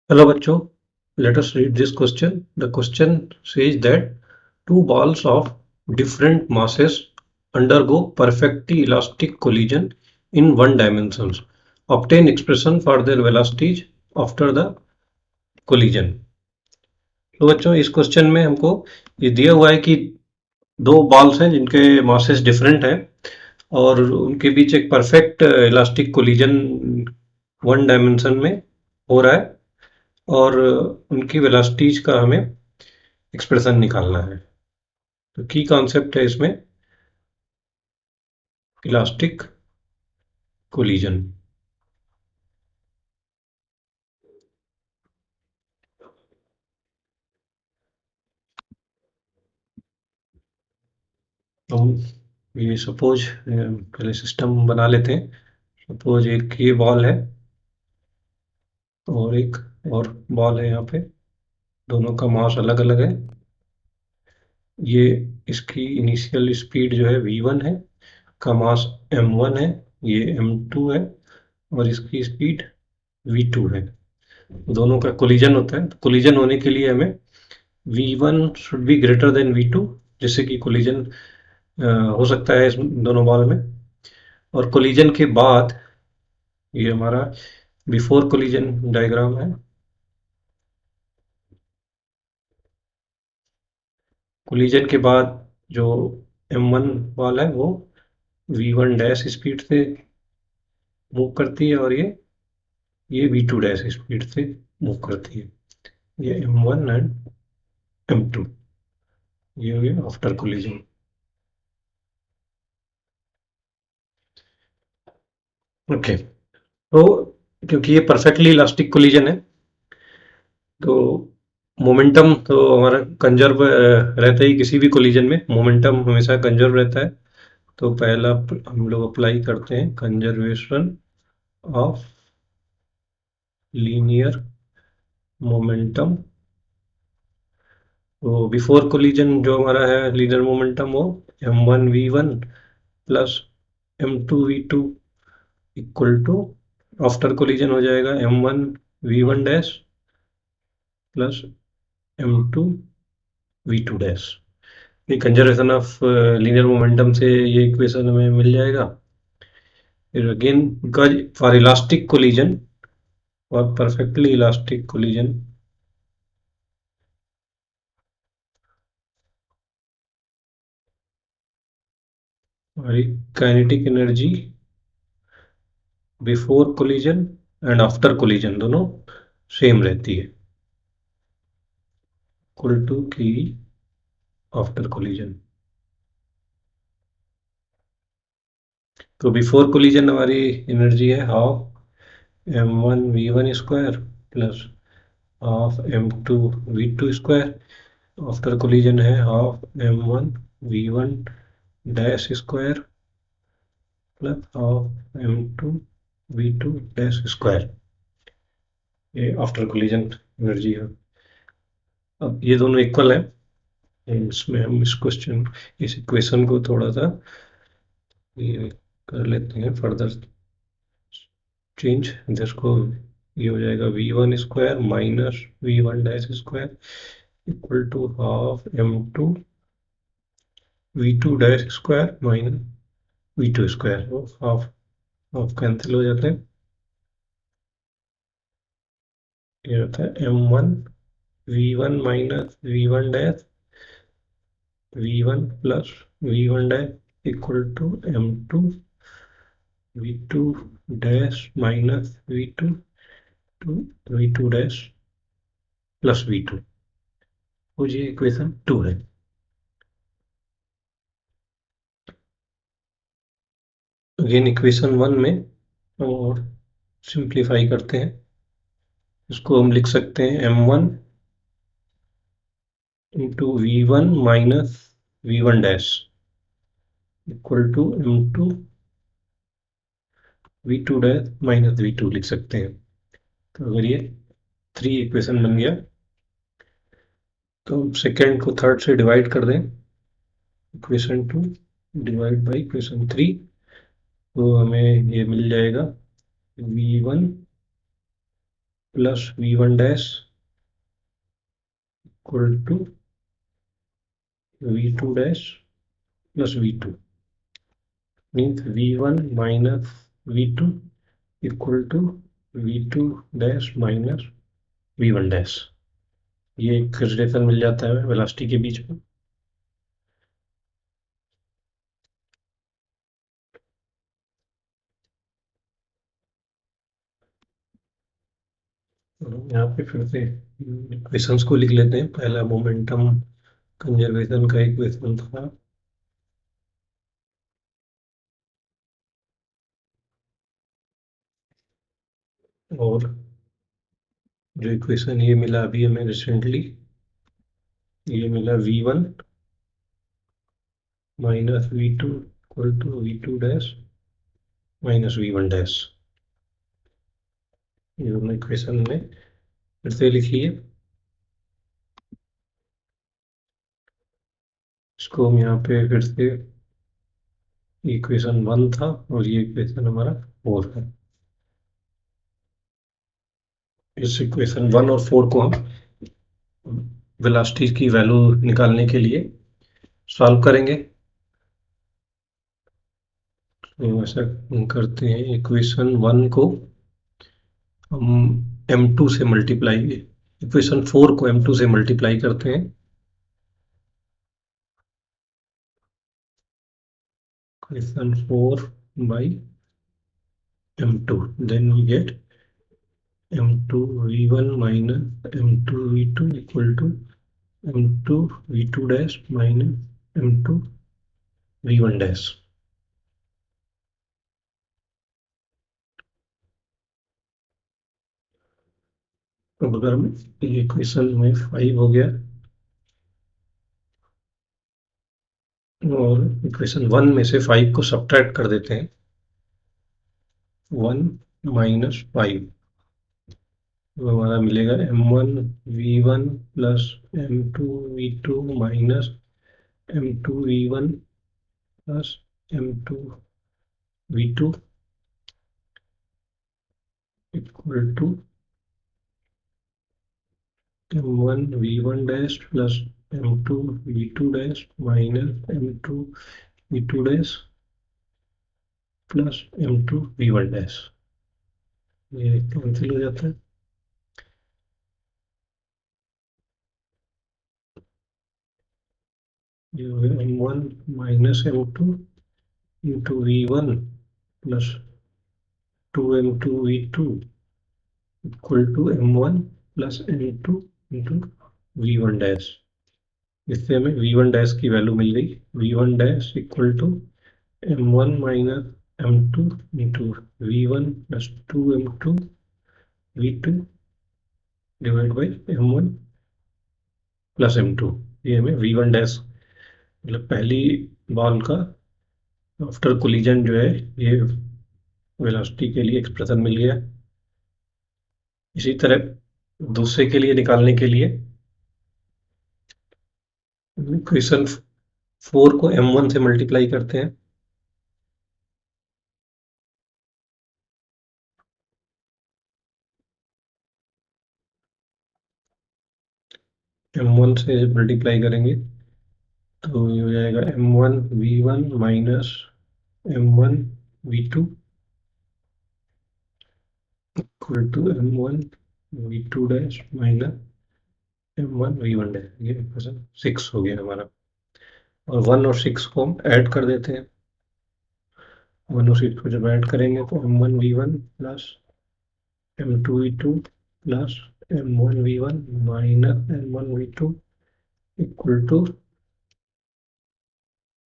Hello bachcho, let us read this question. The question says that two balls of different masses undergo perfectly elastic collision in one dimension. Obtain expression for their velocities after the collision. तो बच्चों इस question में हमको ये दिया हुआ है कि दो बॉल्स हैं जिनके मासेस डिफरेंट हैं और उनके बीच एक perfect elastic collision one dimension में हो रहा है और उनकी वेलोसिटीज का हमें एक्सप्रेशन निकालना है। तो की कॉन्सेप्ट है इसमें इलास्टिक कोलिजन। हम ये सपोज पहले सिस्टम बना लेते हैं। सपोज एक ये बॉल है और एक और बॉल है, यहाँ पे दोनों का मास अलग अलग है। ये इसकी इनिशियल स्पीड जो है v1 है, का मास m1 है, ये m2 है और इसकी स्पीड v2 है। दोनों का कोलिजन होता है। तो कोलिजन होने के लिए हमें v1 should be greater than v2, जिससे कि कोलिजन हो सकता है इस दोनों बॉल में। और कोलिजन के बाद ये हमारा बिफोर कोलिजन डायग्राम है। कोलिजन के बाद जो m1 बॉल है वो v1 डैश स्पीड से मूव करती है और ये v2 डैश स्पीड से मूव करती है। ये m1 एंड m2, ये हो गया आफ्टर कोलिजन। ओके, तो क्योंकि ये परफेक्टली इलास्टिक कोलिजन है तो मोमेंटम तो हमारा कंजर्व रहता ही, किसी भी कोलिजन में मोमेंटम हमेशा कंजर्व रहता है। तो पहला हम लोग अप्लाई करते हैं कंजर्वेशन ऑफ लीनियर मोमेंटम। तो बिफोर कोलिजन जो हमारा है लीनियर मोमेंटम वो m1v1 plus m2v2 equal to, after collision हो जाएगा m1v1 dash plus m2v2 dash. ये कंजर्वेशन ऑफ लीनियर मोमेंटम से ये इक्वेशन हमें मिल जाएगा। फिर again because for elastic collision, for perfectly elastic collision, हमारी kinetic energy before collision and after collision दोनों सेम रहती है, इक्वल टू की आफ्टर कोलिजन। तो बिफोर कोलिजन हमारी एनर्जी है half m1v1 square plus half m2v2 square. After collision है half m1v1 dash square plus half m2v2 dash square. ये after collision energy है। अब ये दोनों इक्वल है, इसमें हम इस इक्वेशन को थोड़ा सा ये कर लेते हैं फर्दर चेंज। जिसको ये हो जाएगा v1 square minus v1 dash square equal to half m2 v2 dash square minus v2 square. वो हाफ हाफ कैंसिल हो जाते हैं। ये होता है m1 v1 minus v1 dash v1 plus v1 dash equal to m2 v2 dash minus v2 to v2 dash plus v2। तो ये equation 2 है। अगेन इक्वेशन 1 में और सिंप्लीफाई करते हैं। इसको हम लिख सकते हैं m1 into v1 minus v1 dash equal to m2 v2 dash minus v2 लिख सकते हैं। तो अगर ये 3 इक्वेशन बन गया तो सेकेंड को थर्ड से डिवाइड कर दें, इक्वेशन 2 डिवाइड बाई इक्वेशन 3, तो हमें ये मिल जाएगा v1 plus v1 dash equal to v2 dash plus v2 means v1 minus v2 equal to v2 dash minus v1 dash. ये एक रिलेशन मिल जाता है वेलोसिटी के बीच में। यहाँ पे फिर से इक्वेशंस को लिख लेते हैं। पहला मोमेंटम कंजर्वेशन का इक्वेशन था, और जो इक्वेशन ये मिला अभी हमें रिसेंटली, ये मिला v1 minus v2 equal to v2 dash minus v1 dash. ये दोनों इक्वेशन में फिर से लिख लिए। इसको हम यहाँ पे फिर से, इक्वेशन 1 था और ये इक्वेशन हमारा 4 है। इस इक्वेशन 1 और 4 को हम वेलोसिटी की वैल्यू निकालने के लिए सॉल्व करेंगे। तो ऐसा करते हैं, इक्वेशन 1 को हम m2 से मल्टीप्लाई, इक्वेशन 4 को m2 से मल्टीप्लाई करते हैं। Equation 4 by m2, then we get m2 v1 minus m2 v2 equal to m2 v2 dash minus m2 v1 dash। तो अगर हम इक्वेशन में 5 हो गया और इक्वेशन 1 में से 5 को सब्ट्रैक्ट कर देते हैं, 1 माइनस 5, तो हमारा मिलेगा m1 v1 plus m2 v2 minus m2 v1 plus m2 v2 equal to m1 v1 dash plus m2 v2 dash minus m2 v2 dash plus m2 v1 dash. ये कैंसिल हो जाता है। ये हो गया m1 minus m2 into v1 plus 2m2 v2 equal to m1 plus m2 into v1 dash. इससे हमें v1 dash की वैल्यू मिल गई, v1 dash equal to m1 minus m2 into v1 plus 2m2 v2 divide by m1 plus m2। ये हमें v1 dash मतलब पहली ball का आफ्टर कोलिजन जो है ये वेलोसिटी के लिए एक्सप्रेशन मिल गया। इसी तरह दूसरे के लिए निकालने के लिए इक्वेशन 4 को m1 से मल्टीप्लाई करते हैं। m1 से मल्टीप्लाई करेंगे तो ये हो जाएगा m1 v1 minus m1 v2 equal to m1 v2 dash minus m1 v1 dash. ये इक्वेशन 6 हो गया हमारा। और 1 और 6 को हम ऐड कर देते हैं। 1 और 6 को जब ऐड करेंगे तो m1 v1 plus m2 v2 plus m1 v1 minus m1 v2 equal to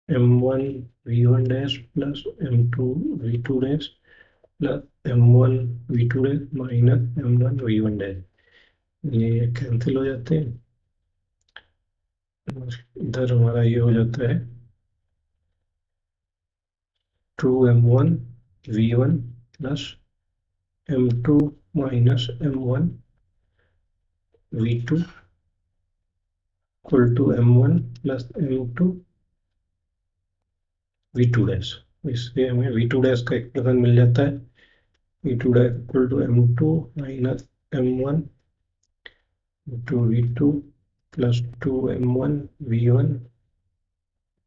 m1 v1 dash plus m2 v2 dash plus m1 v2 dash minus m1 v1 dash. ये कैंसिल हो जाते हैं। इधर हमारा ये हो जाता है 2m1 v1 plus m2 minus m1 v2 equal to m1 plus m2 v2 dash. इससे हमें v2 डैश का एक्सप्रेशन मिल जाता है, v2 dash equal to m2 minus m1 into v2 plus 2m1 v1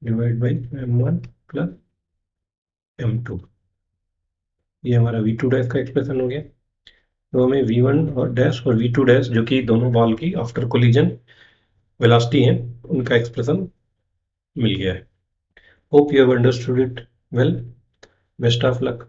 divide by m1 plus m2। ये हमारा v2 dash का expression हो गया। तो हमें v1 और डैश और v2 डैश जो कि दोनों बॉल की आफ्टर कोलिजन वेलोसिटी हैं उनका एक्सप्रेशन मिल गया है। Hope you have understood it well. Best of luck.